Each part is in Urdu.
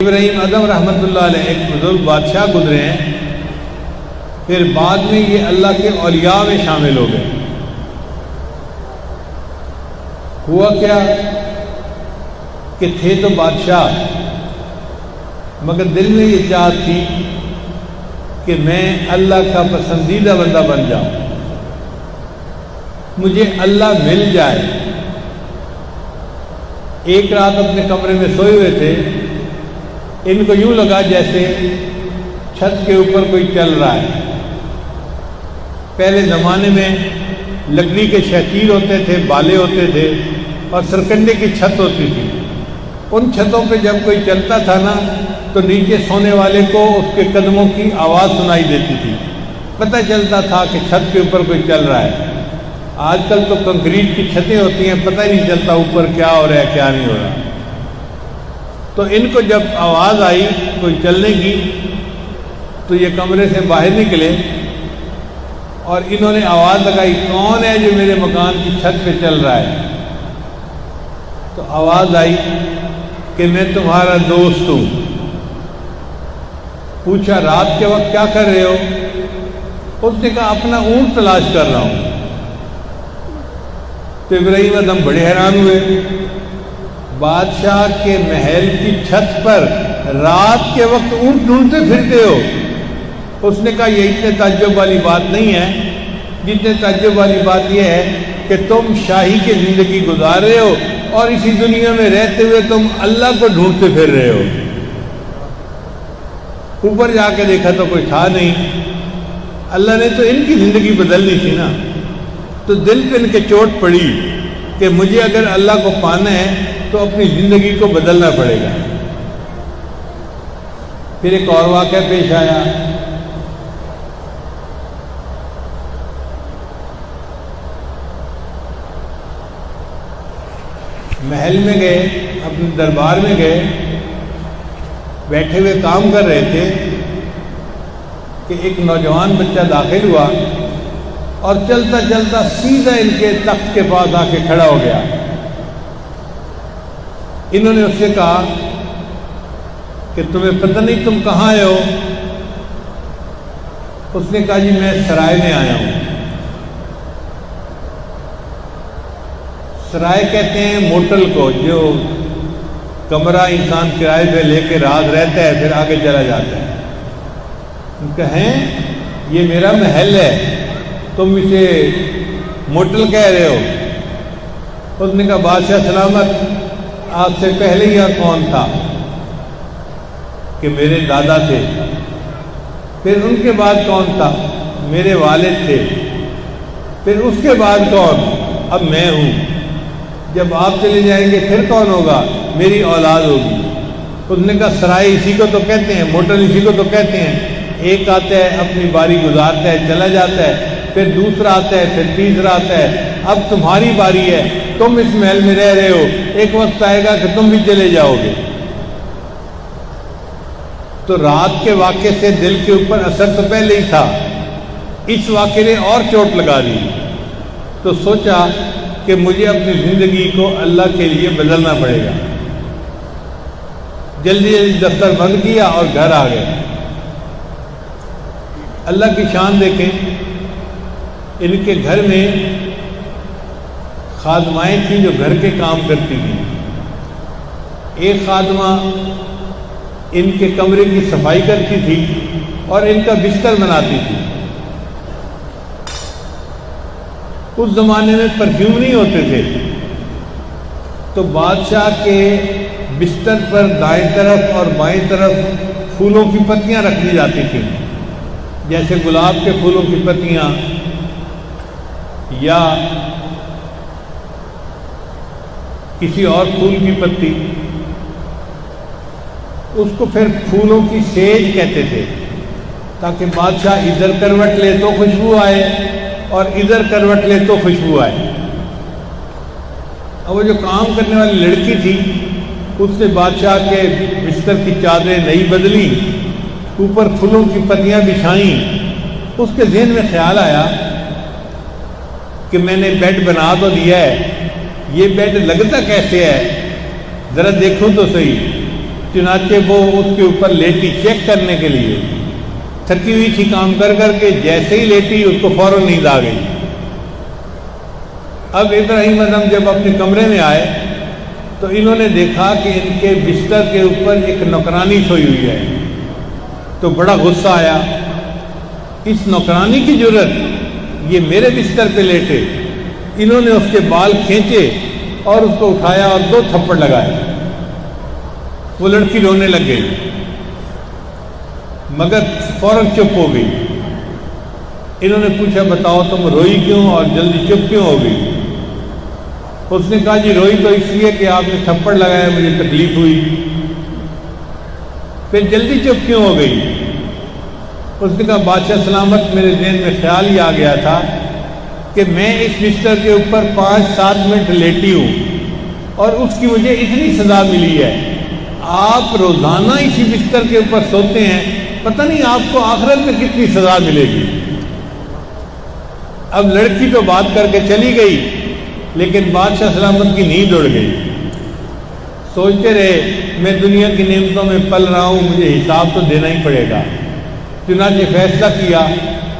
ابراہیم ادم رحمۃ اللہ علیہ ایک بزرگ بادشاہ گزرے ہیں، پھر بعد میں یہ اللہ کے اولیاء میں شامل ہو گئے۔ ہوا کیا کہ تھے تو بادشاہ، مگر دل میں یہ چاہت تھی کہ میں اللہ کا پسندیدہ بندہ بن جاؤں، مجھے اللہ مل جائے۔ ایک رات اپنے کمرے میں سوئے ہوئے تھے، ان کو یوں لگا جیسے چھت کے اوپر کوئی چل رہا ہے۔ پہلے زمانے میں لکڑی کے شیطیر ہوتے تھے، بالے ہوتے تھے اور سرکنڈے کی چھت ہوتی تھی۔ ان چھتوں پہ جب کوئی چلتا تھا نا تو نیچے سونے والے کو اس کے قدموں کی آواز سنائی دیتی تھی، پتہ چلتا تھا کہ چھت کے اوپر کوئی چل رہا ہے۔ آج کل تو کنکریٹ کی چھتیں ہوتی ہیں، پتہ ہی نہیں چلتا اوپر کیا ہو رہا ہے کیا نہیں ہو رہا۔ تو ان کو جب آواز آئی کوئی چلنے کی تو یہ کمرے سے باہر نکلے اور انہوں نے آواز لگائی، کون ہے جو میرے مکان کی چھت پہ چل رہا ہے؟ تو آواز آئی کہ میں تمہارا دوست ہوں۔ پوچھا رات کے وقت کیا کر رہے ہو؟ اس نے کہا اپنا اونٹ تلاش کر رہا ہوں۔ تو ابراہیم ادم بڑے حیران ہوئے، بادشاہ کے محل کی چھت پر رات کے وقت اونٹ ڈھونڈتے پھرتے ہو؟ اس نے کہا یہ اتنے تعجب والی بات نہیں ہے، جتنے تعجب والی بات یہ ہے کہ تم شاہی کی زندگی گزار رہے ہو اور اسی دنیا میں رہتے ہوئے تم اللہ کو ڈھونڈتے پھر رہے ہو۔ اوپر جا کے دیکھا تو کوئی تھا نہیں۔ اللہ نے تو ان کی زندگی بدلنی تھی نا، تو دل پہ ان کے چوٹ پڑی کہ مجھے اگر اللہ کو پانا ہے تو اپنی زندگی کو بدلنا پڑے گا۔ پھر ایک اور واقعہ پیش آیا۔ محل میں گئے، اپنے دربار میں گئے، بیٹھے ہوئے کام کر رہے تھے کہ ایک نوجوان بچہ داخل ہوا اور چلتا چلتا سیدھا ان کے تخت کے پاس آ کے کھڑا ہو گیا۔ انہوں نے اس سے کہا کہ تمہیں پتہ نہیں تم کہاں آئے ہو؟ اس نے کہا جی میں سرائے میں آیا ہوں۔ سرائے کہتے ہیں موٹل کو، جو کمرہ انسان کرائے پہ لے کے رات رہتا ہے پھر آگے چلا جاتا ہے۔ ان کہیں یہ میرا محل ہے، تم اسے موٹل کہہ رہے ہو؟ اس نے کہا بادشاہ سلامت، آپ سے پہلے یہاں کون تھا؟ کہ میرے دادا تھے۔ پھر ان کے بعد کون تھا؟ میرے والد تھے۔ پھر اس کے بعد کون؟ اب میں ہوں۔ جب آپ چلے جائیں گے پھر کون ہوگا؟ میری اولاد ہوگی۔ اس نے کہا سرائے اسی کو تو کہتے ہیں، موٹل اسی کو تو کہتے ہیں۔ ایک آتا ہے اپنی باری گزارتا ہے چلا جاتا ہے، پھر دوسرا آتا ہے، پھر تیسرا آتا ہے۔ اب تمہاری باری ہے، تم اس محل میں رہ رہے ہو، ایک وقت آئے گا کہ تم بھی چلے جاؤ گے۔ تو رات کے واقعے سے دل کے اوپر اثر تو پہلے ہی تھا، اس واقعے نے اور چوٹ لگا دی۔ تو سوچا کہ مجھے اپنی زندگی کو اللہ کے لیے بدلنا پڑے گا۔ جلدی جلدی دفتر بند کیا اور گھر آ گئے۔ اللہ کی شان دیکھیں، ان کے گھر میں خادمائیں تھیں جو گھر کے کام کرتی تھیں۔ ایک خادمہ ان کے کمرے کی صفائی کرتی تھی اور ان کا بستر بناتی تھی۔ اس زمانے میں پرفیوم نہیں ہوتے تھے، تو بادشاہ کے بستر پر دائیں طرف اور بائیں طرف پھولوں کی پتیاں رکھ دی جاتی تھیں، جیسے گلاب کے پھولوں کی پتیاں یا کسی اور پھول کی پتی۔ اس کو پھر پھولوں کی سیج کہتے تھے، تاکہ بادشاہ ادھر کروٹ لے تو خوشبو آئے اور ادھر کروٹ لے تو خوشبو آئے۔ اب وہ جو کام کرنے والی لڑکی تھی، اس نے بادشاہ کے بستر کی چادریں نہیں بدلی، اوپر پھولوں کی پتیاں بچھائیں۔ اس کے ذہن میں خیال آیا کہ میں نے بیڈ بنا تو دیا ہے، یہ بیڈ لگتا کیسے ہے، ذرا دیکھوں تو صحیح۔ چنانچہ وہ اس کے اوپر لیٹی چیک کرنے کے لیے، تھکی ہوئی تھی کام کر کر کے، جیسے ہی لیٹی اس کو فوراً نیند آ گئی۔ اب ابراہیم اعظم جب اپنے کمرے میں آئے تو انہوں نے دیکھا کہ ان کے بستر کے اوپر ایک نوکرانی سوئی ہوئی ہے، تو بڑا غصہ آیا، اس نوکرانی کی جرت، یہ میرے بستر پہ لیٹے۔ انہوں نے اس کے بال کھینچے اور اس کو اٹھایا اور 2 تھپڑ لگائے۔ وہ لڑکی رونے لگ گئی مگر فوراً چپ ہو گئی۔ انہوں نے پوچھا بتاؤ تم روئی کیوں اور جلدی چپ کیوں ہو گئی؟ اس نے کہا جی روئی تو اس لیے کہ آپ نے تھپڑ لگایا، مجھے تکلیف ہوئی۔ پھر جلدی چپ کیوں ہو گئی؟ اس نے کہا بادشاہ سلامت، میرے ذہن میں خیال ہی آ گیا تھا کہ میں اس بستر کے اوپر 5-7 منٹ لیٹی ہوں اور اس کی مجھے اتنی سزا ملی ہے۔ آپ روزانہ اسی بستر کے اوپر سوتے ہیں، پتہ نہیں آپ کو آخرت میں کتنی سزا ملے گی۔ اب لڑکی تو بات کر کے چلی گئی لیکن بادشاہ سلامت کی نیند اڑ گئی۔ سوچتے رہے میں دنیا کی نعمتوں میں پل رہا ہوں، مجھے حساب تو دینا ہی پڑے گا۔ چنانچہ فیصلہ کیا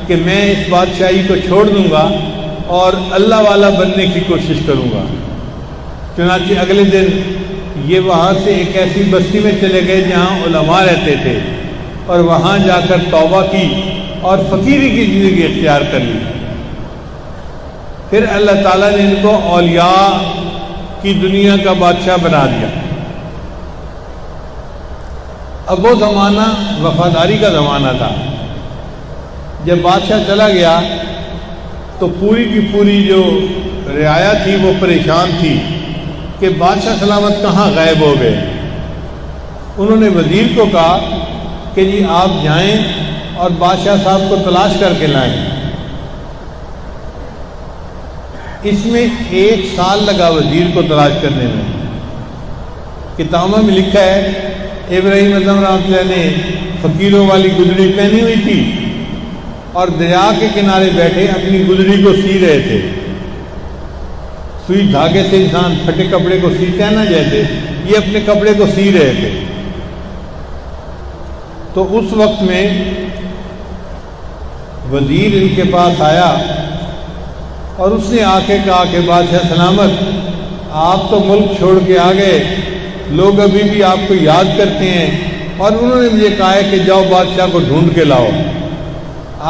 کہ میں اس بادشاہی کو چھوڑ دوں گا اور اللہ والا بننے کی کوشش کروں گا۔ چنانچہ اگلے دن یہ وہاں سے ایک ایسی بستی میں چلے گئے جہاں علماء رہتے تھے، اور وہاں جا کر توبہ کی اور فقیری کی زندگی اختیار کر لی۔ پھر اللہ تعالیٰ نے ان کو اولیاء کی دنیا کا بادشاہ بنا دیا۔ اب وہ زمانہ وفاداری کا زمانہ تھا۔ جب بادشاہ چلا گیا تو پوری کی پوری جو رعایا تھی وہ پریشان تھی کہ بادشاہ سلامت کہاں غائب ہو گئے۔ انہوں نے وزیر کو کہا کہ جی آپ جائیں اور بادشاہ صاحب کو تلاش کر کے لائیں۔ اس میں 1 سال لگا وزیر کو تلاش کرنے میں۔ کتابوں میں لکھا ہے ابراہیم اعظم رحمۃ اللہ نے فقیروں والی گدڑی پہنی ہوئی تھی اور دریا کے کنارے بیٹھے اپنی گدڑی کو سی رہے تھے۔ سوئی دھاگے سے انسان پھٹے کپڑے کو سیتا ہے نا، جیسے یہ اپنے کپڑے کو سی رہے تھے۔ تو اس وقت میں وزیر ان کے پاس آیا اور اس نے آ کے کہا کہ بادشاہ سلامت آپ تو ملک چھوڑ کے آ گئے، لوگ ابھی بھی آپ کو یاد کرتے ہیں، اور انہوں نے مجھے کہا ہے کہ جاؤ بادشاہ کو ڈھونڈ کے لاؤ،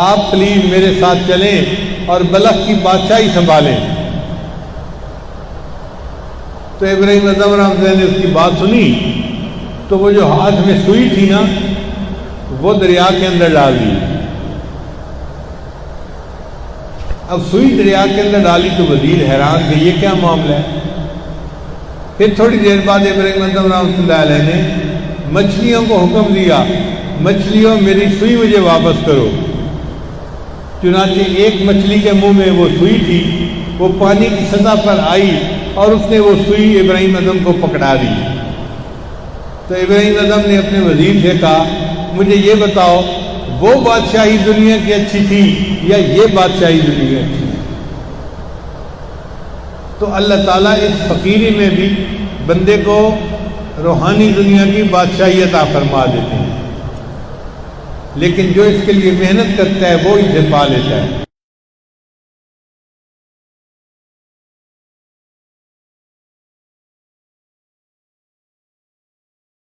آپ پلیز میرے ساتھ چلیں اور بلخ کی بادشاہی سنبھالیں۔ تو ابراہیم اعظم رحمۃ اللہ نے اس کی بات سنی تو وہ جو ہاتھ میں سوئی تھی نا وہ دریا کے اندر ڈال دی۔ اب سوئی دریا کے اندر ڈالی تو وزیر حیران کہ یہ کیا معاملہ ہے۔ پھر تھوڑی دیر بعد ابراہیم اعظم رحمۃ اللہ علیہ نے مچھلیوں کو حکم دیا مچھلیوں میری سوئی مجھے واپس کرو۔ چنانچہ ایک مچھلی کے منہ میں وہ سوئی تھی، وہ پانی کی سطح پر آئی اور اس نے وہ سوئی ابراہیم اعظم کو پکڑا دی۔ تو ابراہیم اعظم نے اپنے وزیر سے کہا مجھے یہ بتاؤ وہ بادشاہی دنیا کی اچھی تھی یا یہ بادشاہی دنیا اچھی؟ تو اللہ تعالیٰ اس فقیری میں بھی بندے کو روحانی دنیا کی بادشاہی عطا فرما دیتے ہیں، لیکن جو اس کے لیے محنت کرتا ہے وہ اسے پا لیتا ہے۔